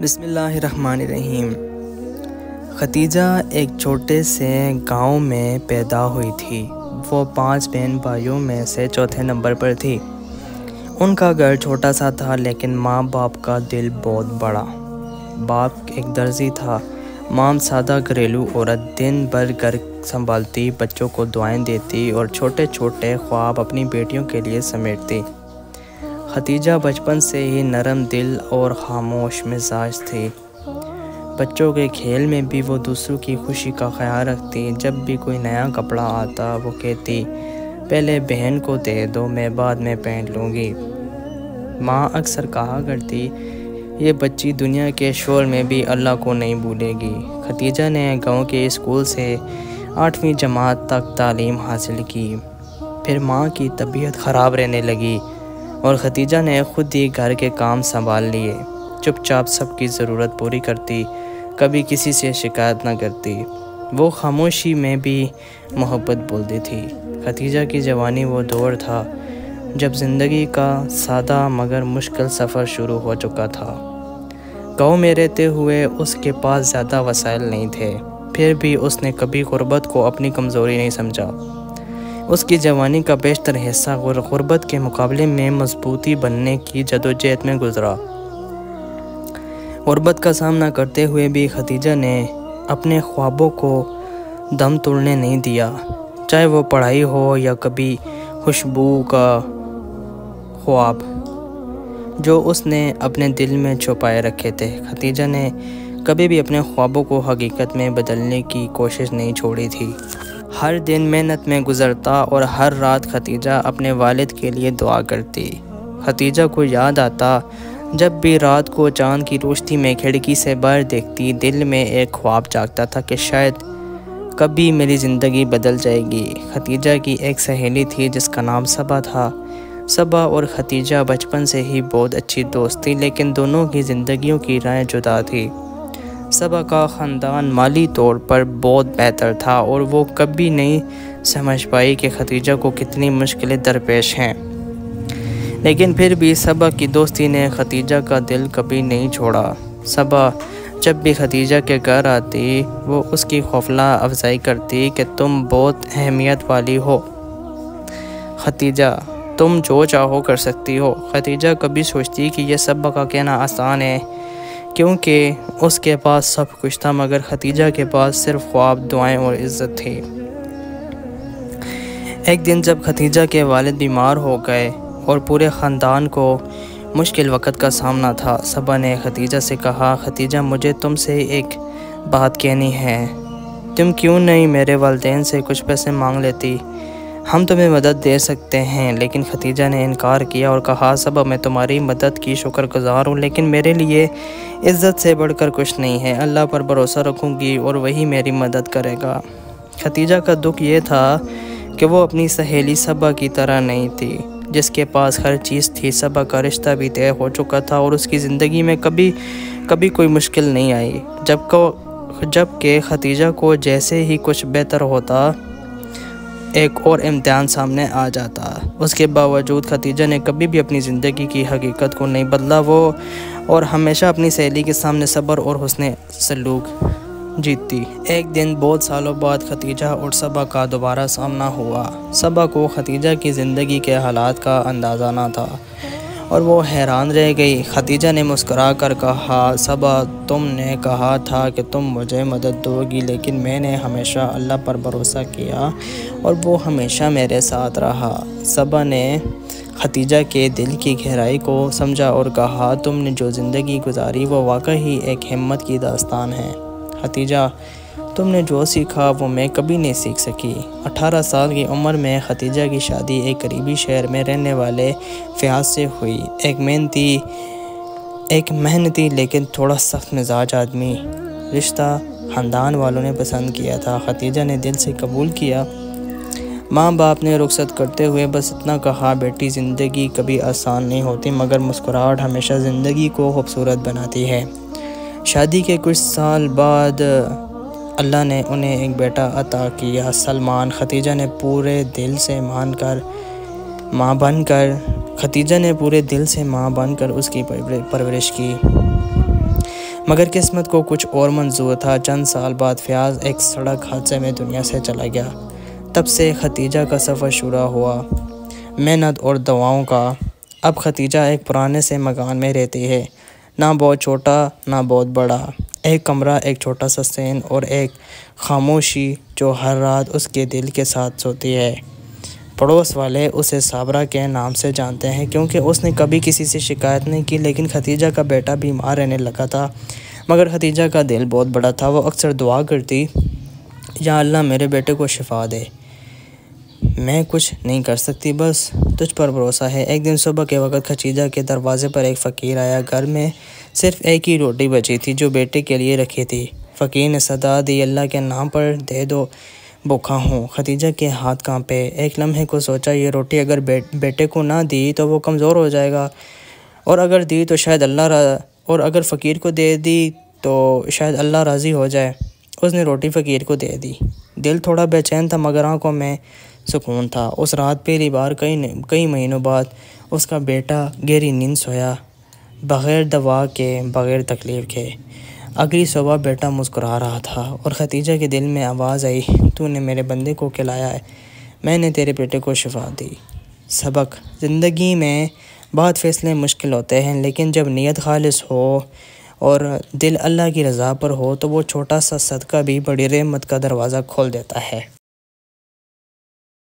بسم اللہ الرحمن الرحیم۔ ختیجہ ایک چھوٹے سے گاؤں میں پیدا ہوئی تھی۔ وہ 5 بہن بھائیوں میں سے چوتھے نمبر پر تھی۔ ان کا گھر چھوٹا سا تھا لیکن ماں باپ کا دل بہت بڑا۔ باپ ایک درزی تھا، ماں سادہ گھریلو عورت، دن بھر گھر سنبھالتی، بچوں کو دعائیں دیتی اور چھوٹے چھوٹے خواب اپنی بیٹیوں کے لیے سمیٹتی۔ ختیجہ بچپن سے ہی نرم دل اور خاموش مزاج تھی۔ بچوں کے کھیل میں بھی وہ دوسروں کی خوشی کا خیال رکھتی۔ جب بھی کوئی نیا کپڑا آتا وہ کہتی، پہلے بہن کو دے دو، میں بعد میں پہن لوں گی۔ ماں اکثر کہا کرتی، یہ بچی دنیا کے شور میں بھی اللہ کو نہیں بھولے گی۔ ختیجہ نے گاؤں کے اسکول سے 8ویں جماعت تک تعلیم حاصل کی۔ پھر ماں کی طبیعت خراب رہنے لگی اور ختیجہ نے خود ہی گھر کے کام سنبھال لیے۔ چپ چاپ سب کی ضرورت پوری کرتی، کبھی کسی سے شکایت نہ کرتی۔ وہ خاموشی میں بھی محبت بولتی تھی۔ ختیجہ کی جوانی وہ دور تھا جب زندگی کا سادہ مگر مشکل سفر شروع ہو چکا تھا۔ گاؤں میں رہتے ہوئے اس کے پاس زیادہ وسائل نہیں تھے، پھر بھی اس نے کبھی غربت کو اپنی کمزوری نہیں سمجھا۔ اس کی جوانی کا بیشتر حصہ غربت کے مقابلے میں مضبوطی بننے کی جدوجہد میں گزرا۔ غربت کا سامنا کرتے ہوئے بھی ختیجہ نے اپنے خوابوں کو دم توڑنے نہیں دیا، چاہے وہ پڑھائی ہو یا کبھی خوشبو کا خواب جو اس نے اپنے دل میں چھپائے رکھے تھے۔ ختیجہ نے کبھی بھی اپنے خوابوں کو حقیقت میں بدلنے کی کوشش نہیں چھوڑی تھی۔ ہر دن محنت میں گزرتا اور ہر رات ختیجہ اپنے والد کے لیے دعا کرتی۔ ختیجہ کو یاد آتا، جب بھی رات کو چاند کی روشنی میں کھڑکی سے باہر دیکھتی، دل میں ایک خواب جاگتا تھا کہ شاید کبھی میری زندگی بدل جائے گی۔ ختیجہ کی ایک سہیلی تھی جس کا نام صبا تھا۔ صبا اور ختیجہ بچپن سے ہی بہت اچھی دوست تھی، لیکن دونوں کی زندگیوں کی راہیں جدا تھی۔ صبا کا خاندان مالی طور پر بہت بہتر تھا اور وہ کبھی نہیں سمجھ پائی کہ ختیجہ کو کتنی مشکلیں درپیش ہیں، لیکن پھر بھی صبا کی دوستی نے ختیجہ کا دل کبھی نہیں چھوڑا۔ صبا جب بھی ختیجہ کے گھر آتی وہ اس کی حوصلہ افزائی کرتی کہ تم بہت اہمیت والی ہو ختیجہ، تم جو چاہو کر سکتی ہو۔ ختیجہ کبھی سوچتی کہ یہ صبا کا کہنا آسان ہے کیونکہ اس کے پاس سب کچھ تھا، مگر ختیجہ کے پاس صرف خواب، دعائیں اور عزت تھی۔ ایک دن جب ختیجہ کے والد بیمار ہو گئے اور پورے خاندان کو مشکل وقت کا سامنا تھا، صبا نے ختیجہ سے کہا، ختیجہ مجھے تم سے ایک بات کہنی ہے، تم کیوں نہیں میرے والدین سے کچھ پیسے مانگ لیتی؟ ہم تمہیں مدد دے سکتے ہیں۔ لیکن ختیجہ نے انکار کیا اور کہا، صبا میں تمہاری مدد کی شکر گزار ہوں، لیکن میرے لیے عزت سے بڑھ کر کچھ نہیں ہے۔ اللہ پر بھروسہ رکھوں گی اور وہی میری مدد کرے گا۔ ختیجہ کا دکھ یہ تھا کہ وہ اپنی سہیلی صبا کی طرح نہیں تھی جس کے پاس ہر چیز تھی۔ صبا کا رشتہ بھی طے ہو چکا تھا اور اس کی زندگی میں کبھی کوئی مشکل نہیں آئی، جب کہ ختیجہ کو جیسے ہی کچھ بہتر ہوتا ایک اور امتحان سامنے آ جاتا۔ اس کے باوجود ختیجہ نے کبھی بھی اپنی زندگی کی حقیقت کو نہیں بدلا، وہ اور ہمیشہ اپنی سہیلی کے سامنے صبر اور حسن سلوک جیتتی۔ ایک دن بہت سالوں بعد ختیجہ اور صبا کا دوبارہ سامنا ہوا۔ صبا کو ختیجہ کی زندگی کے حالات کا اندازہ نہ تھا اور وہ حیران رہ گئی۔ ختیجہ نے مسکرا کر کہا، صبا تم نے کہا تھا کہ تم مجھے مدد دو گی، لیکن میں نے ہمیشہ اللہ پر بھروسہ کیا اور وہ ہمیشہ میرے ساتھ رہا۔ صبا نے ختیجہ کے دل کی گہرائی کو سمجھا اور کہا، تم نے جو زندگی گزاری وہ واقعی ایک ہمت کی داستان ہے۔ ختیجہ تم نے جو سیکھا وہ میں کبھی نہیں سیکھ سکی۔ 18 سال کی عمر میں ختیجہ کی شادی ایک قریبی شہر میں رہنے والے فیاض سے ہوئی، ایک محنتی لیکن تھوڑا سخت مزاج آدمی۔ رشتہ خاندان والوں نے پسند کیا تھا، ختیجہ نے دل سے قبول کیا۔ ماں باپ نے رخصت کرتے ہوئے بس اتنا کہا، بیٹی زندگی کبھی آسان نہیں ہوتی، مگر مسکراہٹ ہمیشہ زندگی کو خوبصورت بناتی ہے۔ شادی کے کچھ سال بعد اللہ نے انہیں ایک بیٹا عطا کیا، سلمان۔ ختیجہ نے پورے دل سے ماں بن کر اس کی پرورش کی۔ مگر قسمت کو کچھ اور منظور تھا۔ چند سال بعد فیاض ایک سڑک حادثے میں دنیا سے چلا گیا۔ تب سے ختیجہ کا سفر شروع ہوا، محنت اور دعاؤں کا۔ اب ختیجہ ایک پرانے سے مکان میں رہتی ہے، نہ بہت چھوٹا نہ بہت بڑا، ایک کمرہ، ایک چھوٹا سا سین اور ایک خاموشی جو ہر رات اس کے دل کے ساتھ سوتی ہے۔ پڑوس والے اسے صابرہ کے نام سے جانتے ہیں کیونکہ اس نے کبھی کسی سے شکایت نہیں کی، لیکن ختیجہ کا بیٹا بیمار رہنے لگا تھا۔ مگر ختیجہ کا دل بہت بڑا تھا، وہ اکثر دعا کرتی، یا اللہ میرے بیٹے کو شفا دے، میں کچھ نہیں کر سکتی، بس تجھ پر بھروسہ ہے۔ ایک دن صبح کے وقت ختیجہ کے دروازے پر ایک فقیر آیا۔ گھر میں صرف ایک ہی روٹی بچی تھی جو بیٹے کے لیے رکھی تھی۔ فقیر نے صدا دی، اللہ کے نام پر دے دو، بھوکا ہوں۔ ختیجہ کے ہاتھ کانپے۔ ایک لمحے کو سوچا، یہ روٹی اگر بیٹے کو نہ دی تو وہ کمزور ہو جائے گا، اور اگر دی تو شاید اور اگر فقیر کو دے دی تو شاید اللہ راضی ہو جائے۔ اس نے روٹی فقیر کو دے دی۔ دل تھوڑا بے چین تھا مگر آنکھوں میں سکون تھا۔ اس رات پہلی بار کئی مہینوں بعد اس کا بیٹا گہری نیند سویا، بغیر دوا کے، بغیر تکلیف کے۔ اگلی صبح بیٹا مسکرا رہا تھا اور ختیجہ کے دل میں آواز آئی، تو نے میرے بندے کو کھلایا ہے، میں نے تیرے بیٹے کو شفا دی۔ سبق: زندگی میں بہت فیصلے مشکل ہوتے ہیں، لیکن جب نیت خالص ہو اور دل اللہ کی رضا پر ہو تو وہ چھوٹا سا صدقہ بھی بڑی رحمت کا دروازہ کھول دیتا ہے۔